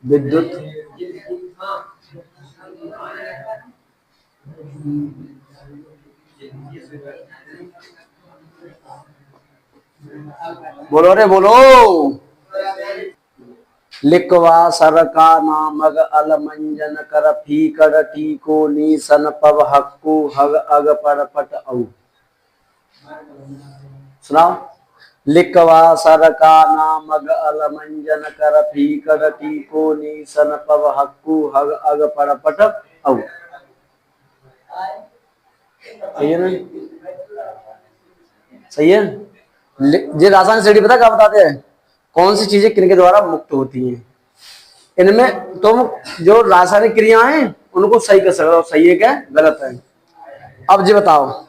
विद्युत बोलो रे बोलो। लिखवा सर का नामग अलमंजन कर फी कर टी को नी सन पव हक्कू हग अग पर पट औ। सुनाओ। लिखवा सर का नामग अलमंजन कर फी कर टी को नी सन पव हक्कू हग अग पर पट औ। सही है ना? सही है। ये रासायनिक श्रेणी पता क्या बताते हैं? कौन सी चीजें किनके द्वारा मुक्त होती हैं? इनमें तुम जो रासायनिक क्रियाएं उनको सही कर सकते हो, सही है क्या गलत है। अब जी बताओ,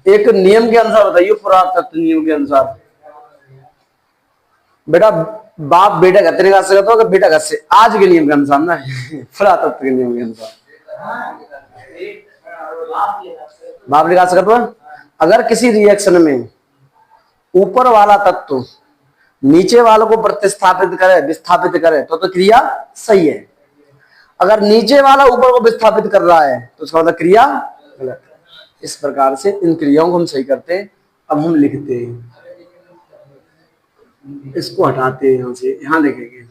एक नियम के अनुसार बताइए, पुरातत्व नियम के अनुसार बेटा बाप बेटा घर निकाल सकता हो, बेटा घर से, आज के नियम के अनुसार ना पुरातत्व के नियम के अनुसार बाप निकाल सकता हो। अगर किसी रिएक्शन में ऊपर वाला तत्व नीचे वालों को प्रतिस्थापित करे, विस्थापित करे तो क्रिया सही है। अगर नीचे वाला ऊपर को विस्थापित कर रहा है तो उसका मतलब क्रिया गलत है। इस प्रकार से इन क्रियाओं को हम सही करते हैं। अब हम लिखते हैं, इसको हटाते हैं यहां से, यहां लिखेंगे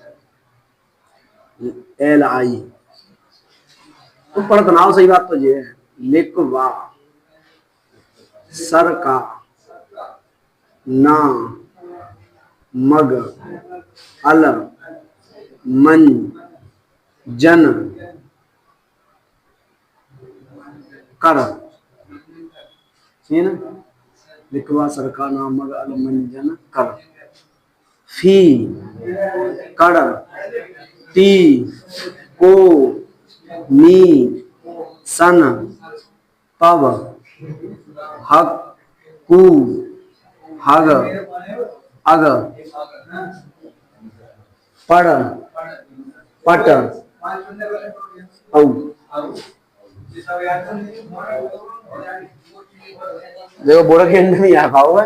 एल आई। तो पढ़ नाव सही बात तो ये है। लिखवा सर का ना मग अल मन जन कर, ना लिखवा सर का ना मग अल मन जन कर फी कड़ टी को नी सन पव हक कु हग अग पड़ पट औ। देखो बोरा के अंदर नहीं आ पाओगे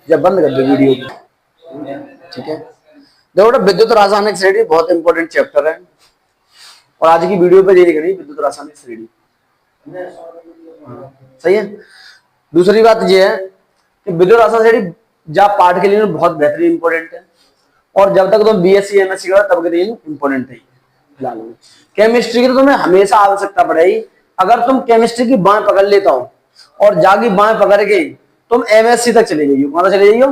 जब बंद कर दो वीडियो को, ठीक है। देखो विद्युत रासायनिक श्रेणी बहुत इंपॉर्टेंट चैप्टर है और आज की वीडियो पे ये लिखनी विद्युत रासायनिक श्रेणी, सही है। दूसरी बात ये है कि विद्युत रासायनिक श्रेणी जब पाठ के लिए बहुत बेहतरीन इंपॉर्टेंट है और जब तक तुम बीएससी एमएससी करो तब के लिए इंपॉर्टेंट है। फिलहाल केमिस्ट्री की तो तुम्हें हमेशा आवश्यकता पड़ेगी। अगर तुम केमिस्ट्री की बाएं पकड़ लेता हो और जागी बाएं पकड़ के तुम एमएससी तक चले जाइयो, कहां चले जाइयो?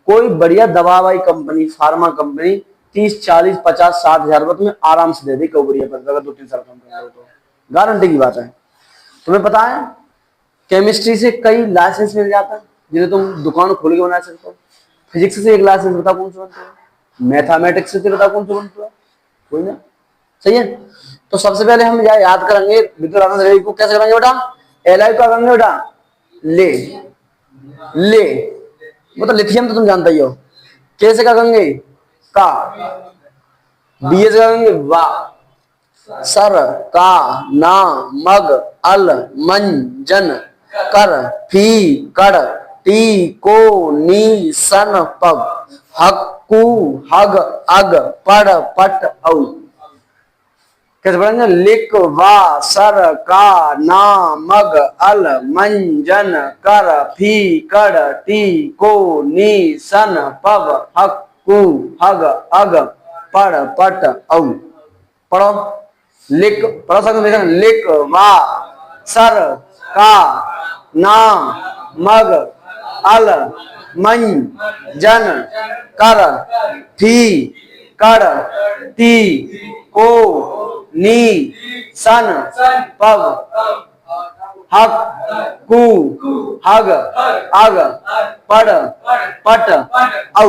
कोई बढ़िया दवा वाई कंपनी, फार्मा कंपनी 30 40 50 60 हजार रुपए तुम्हें आराम से दे दी बढ़िया पर, अगर 2-3 साल काम कर लो तो गारंटी की बात है। तुम्हें पता है केमिस्ट्री से कई लाइसेंस मिल जाता है जिन्हें तुम दुकान खोल के बना सकते हो। फिजिक्स से एक लाइसेंस बता कौन सा बनता है, मैथमेटिक्स से बता कौन सा बनता है, कोई ना, सही है। तो सबसे पहले हम याद करेंगे विद्युत रासायनिक श्रेणी को कैसे करेंगे बेटा? एलआई का करेंगे बेटा ले ले, वो तो लिथियम तो तुम जानते ही हो। कैसे का करेंगे? का बीए से करेंगे वा सर का ना मग अल मन जन कर फी कड़ टी को नी सन पव हक्कू हग अग पड़ पट औ। कैसे पढ़ेंगे? लिख वा सर का ना मग अल मन जन कर फी कड़ टी को नी सन पव हक्कू हग अग पड़ पट औ। पढ़ो लिख, पढ़ो सकते, लिख वा सर का ना मग अल मन जन कर फी कड़ टी को नी सन पव हक कु हग अग पड़ पट औ।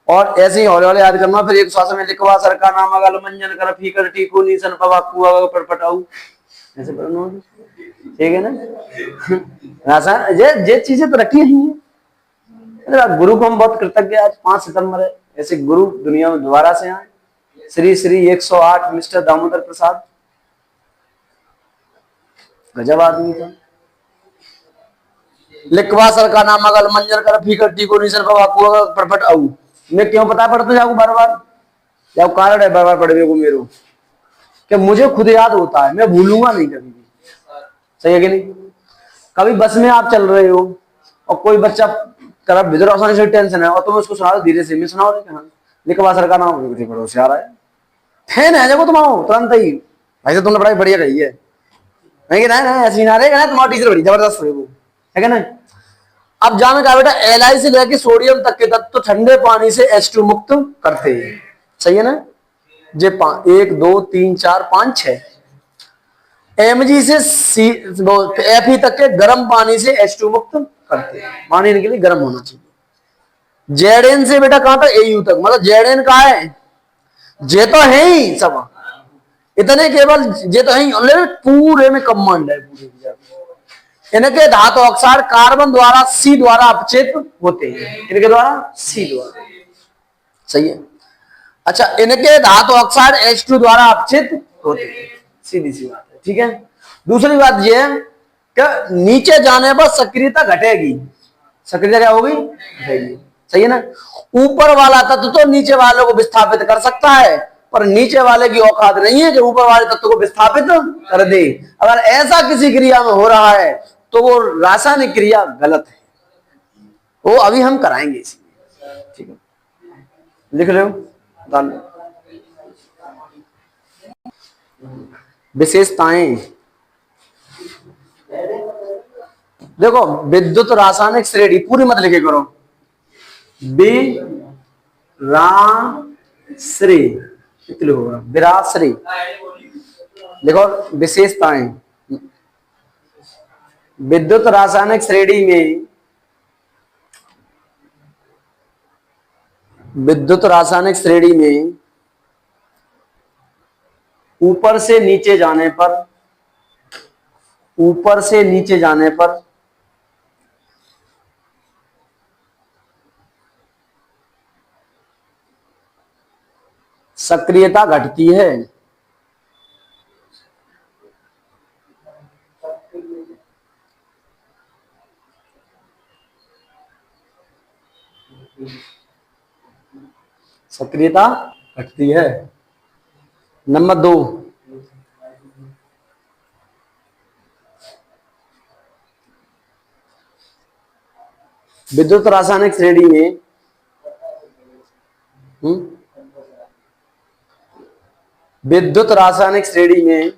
और ऐसे ही हौले हौले याद करना। फिर एक श्वास में लिखवा सर का नाम अगल मंजन कर फी कर टी को नी सन पव हक कु हग पड़ पट औ, ऐसे पढ़ना, ठीक है ना। आसान ये चीजें तो रखी ही है। गुरु को हम बहुत कृतज्ञ, आज 5 सितंबर है, ऐसे गुरु दुनिया में दोबारा से आए, श्री श्री 108 मिस्टर दामोदर प्रसाद, गजब आदमी था। लिखवा सर का नाम अगल मंजर कर फीकर टी को निसर को परफट आऊ मैं क्यों पता पड़ता जाऊँ बार बार जब कारण है बार बार पढ़ने को मेरे कि मुझे खुद याद होता है, मैं भूलूंगा नहीं कभी भी। सही है कि नहीं? कभी बस में आप चल रहे हो और कोई बच्चा कर विदुर आसानी से टेंशन है और तुम उसको सुना दो धीरे से, मैं सुनाओ लिखवा सर का नाम होशियार है फैन है जब तुम तुरंत ही भाई से तुमने पढ़ाई बढ़िया रही है नहीं ना ऐसी ना रहेगा ना तुम्हारा टीचर बड़ी जबरदस्त है वो है ना। अब जाना क्या बेटा एल से लेकर सोडियम तक के तत्व तो ठंडे पानी से H2 मुक्त करते हैं। सही है ना? जे 1 2 3 4 5 6 Mg से Fe तक के गर्म पानी से H2 मुक्त करते हैं। पानी के लिए गर्म होना चाहिए। Zn से बेटा कहां तक Au तक, मतलब Zn कहा है जे तो है ही सब इतने केवल जे तो है ही पूरे में कमांड है पूरे इनके धातु ऑक्साइड कार्बन द्वारा C द्वारा अपचित होते हैं। इनके द्वारा C द्वारा। सही है? अच्छा इनके धातु ऑक्साइड H2 द्वारा अपचित होते हैं। सीधी सी बात है। ठीक है? दूसरी बात यह है कि नीचे जाने पर सक्रियता घटेगी। सक्रियता क्या होगी? घटेगी। सही है ना? ऊपर वाला तत्व तो नीचे वाले को विस्थापित कर सकता है पर नीचे वाले की औकात नहीं है कि ऊपर वाले तत्व को विस्थापित कर दे। अगर ऐसा किसी क्रिया में हो रहा है तो वो रासायनिक क्रिया गलत है, वो अभी हम कराएंगे इसलिए। ठीक है? लिख लो विशेषताएं। देखो विद्युत रासायनिक श्रेणी पूरी मत लिखे करो, विराश्री देखो विशेषताएं। विद्युत रासायनिक श्रेणी में ऊपर से नीचे जाने पर सक्रियता घटती है। सक्रियता घटती है। नंबर 2 विद्युत रासायनिक श्रेणी में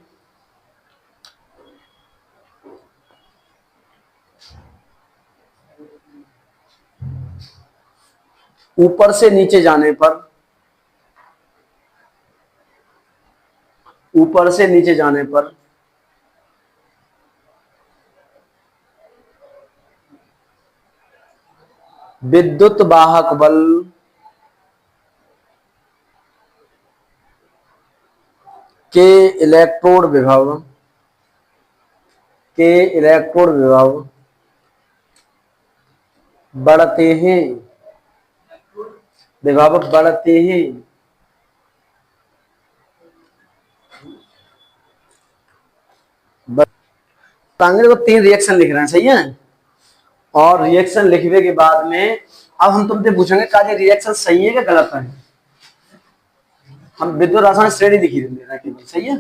ऊपर से नीचे जाने पर विद्युत वाहक बल के इलेक्ट्रोड विभव बढ़ते हैं। टांगे को 3 रिएक्शन लिख रहे हैं। सही है? और रिएक्शन लिखने के बाद में अब हम तुमसे पूछेंगे का ये रिएक्शन सही है कि गलत है। हम विद्युत रासायनिक श्रेणी लिखी देना केवल। सही है?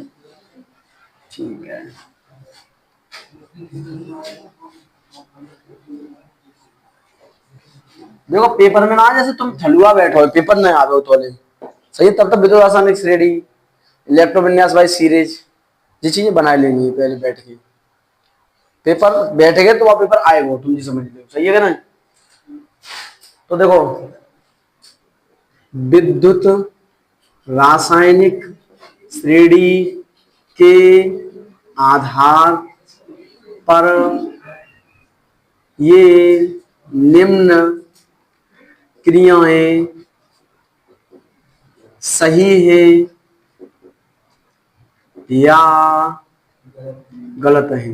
ठीक है। देखो पेपर में ना जैसे तुम ठलुआ बैठो पेपर में आ गए तो सही है, तब तक विद्युत रासायनिक श्रेणी इलेक्ट्रोविन्यास बाई सीरीज ये चीजें बना लेनी है पहले बैठ के। पेपर बैठ गए तो वह पेपर आएगा तुम जी समझ लो। सही है ना? तो देखो विद्युत रासायनिक श्रेणी के आधार पर ये निम्न क्रियाएं सही है या गलत है।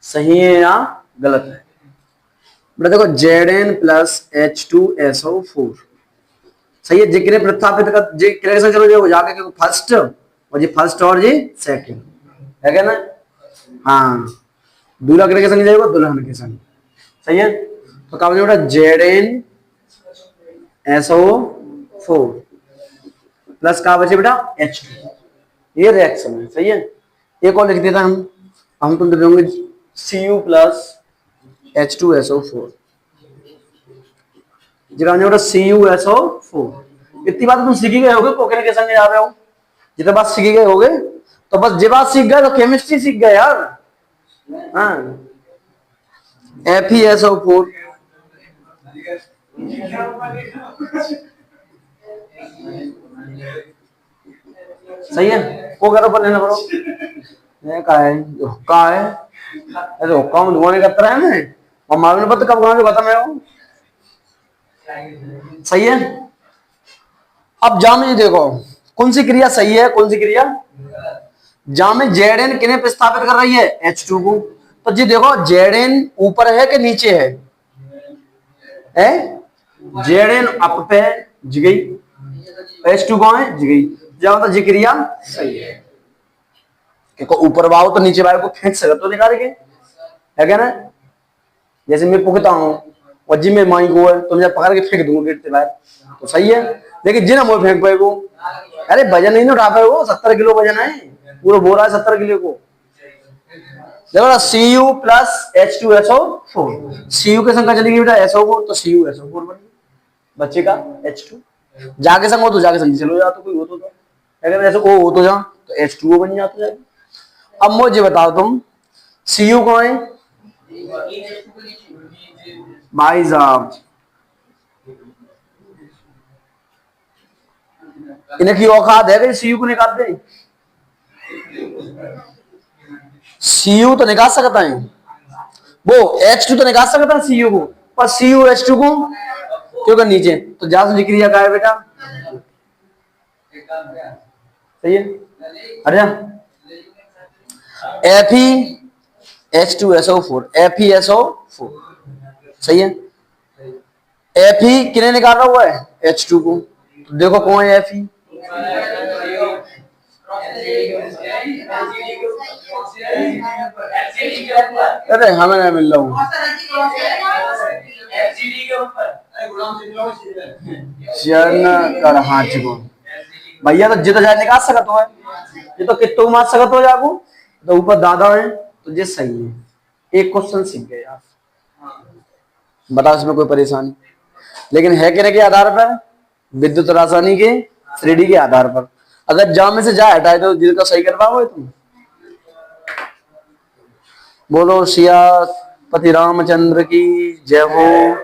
सही है या गलत है? बेटा देखो Zn प्लस H2SO4 सही है। जिक्र प्रतिस्थापित कर चलो जो जाके फर्स्ट और जी फर्स्ट और जी सेकंड है क्या ना। हाँ, दूल्हा के संग जाएगा, दुल्हन के संग। सही है। तो क्या बेटा ZnSO4 प्लस का बचे बेटा H2, ये रिएक्शन है। सही है। एक और लिख देता हम तुम देंगे Cu प्लस H2SO4, बेटा CuSO4। इतनी बात तुम सीख गए होगे, कोकेन के संग जा रहे हो, जितने बात सीख गए होगे, तो बस जे बात सीख गए तो केमिस्ट्री सीख गए यार। हाँ, FeSO4 सही है। को करो पर लेना पड़ो, ये का है हुक्का है, ऐसे हुक्का में धुआं निकलता है ना, और मालूम नहीं पता कब कहां से खत्म है वो। सही है। अब जामे देखो कौन सी क्रिया सही है, कौन सी क्रिया। जामे Zn किन्हें प्रतिस्थापित कर रही है, H2 को। तो जी देखो Zn ऊपर है कि नीचे है? Zn अप पे जी गई, H2 कौन है, जी गई। जब तो जी क्रिया सही है, क्योंकि ऊपर वाव तो नीचे वाव को फेंक सकते तो निकाल के, है क्या ना। जैसे मैं पुगता हूँ और जी में माई को है तो मुझे पकड़ के फेंक दूंगा गिरते बाहर, तो सही है। लेकिन जिन हम फेंक पाए वो, अरे वजन नहीं उठा पाए, वो 70 किलो वजन है, पूरा बोरा है 70 किलो को। देखो Cu प्लस H2SO4, Cu के संग चली गई बेटा SO4, तो CuSO4 बन गई, बच्चे का H2। जाके संग हो तो जाके संग चलो जा, तो कोई हो तो अगर ऐसे ओ हो तो जा तो H2O बन जाता है। अब मुझे बताओ तुम Cu कौन है भाई साहब, इनकी औकात है कि Cu को निकाल दे। Cu तो निकाल सकता है वो, H2 तो निकाल सकता है Cu को, पर Cu H2 को क्योंकि नीचे, तो जासूसी क्रिया का है बेटा। सही है। अरे FeH2SO4, FeSO4 सही है। Fe किने निकाल रहा हुआ है, H2 को। तो देखो कौन है Fe, अरे हमें नहीं मिल रहा हूँ भैया, तो जितना जाए निकाल सकते हो, ये तो कितो मार सकते हो जागो, तो ऊपर दादा है तो ये सही है। एक क्वेश्चन सीख गए आप, बताओ इसमें कोई परेशानी। लेकिन है किने के आधार पर, विद्युत रासायनी के 3D के आधार पर। अगर जा में से जा हटाए तो जिसका सही कर पाओगे तुम। बोलो सियापति रामचंद्र की जय हो।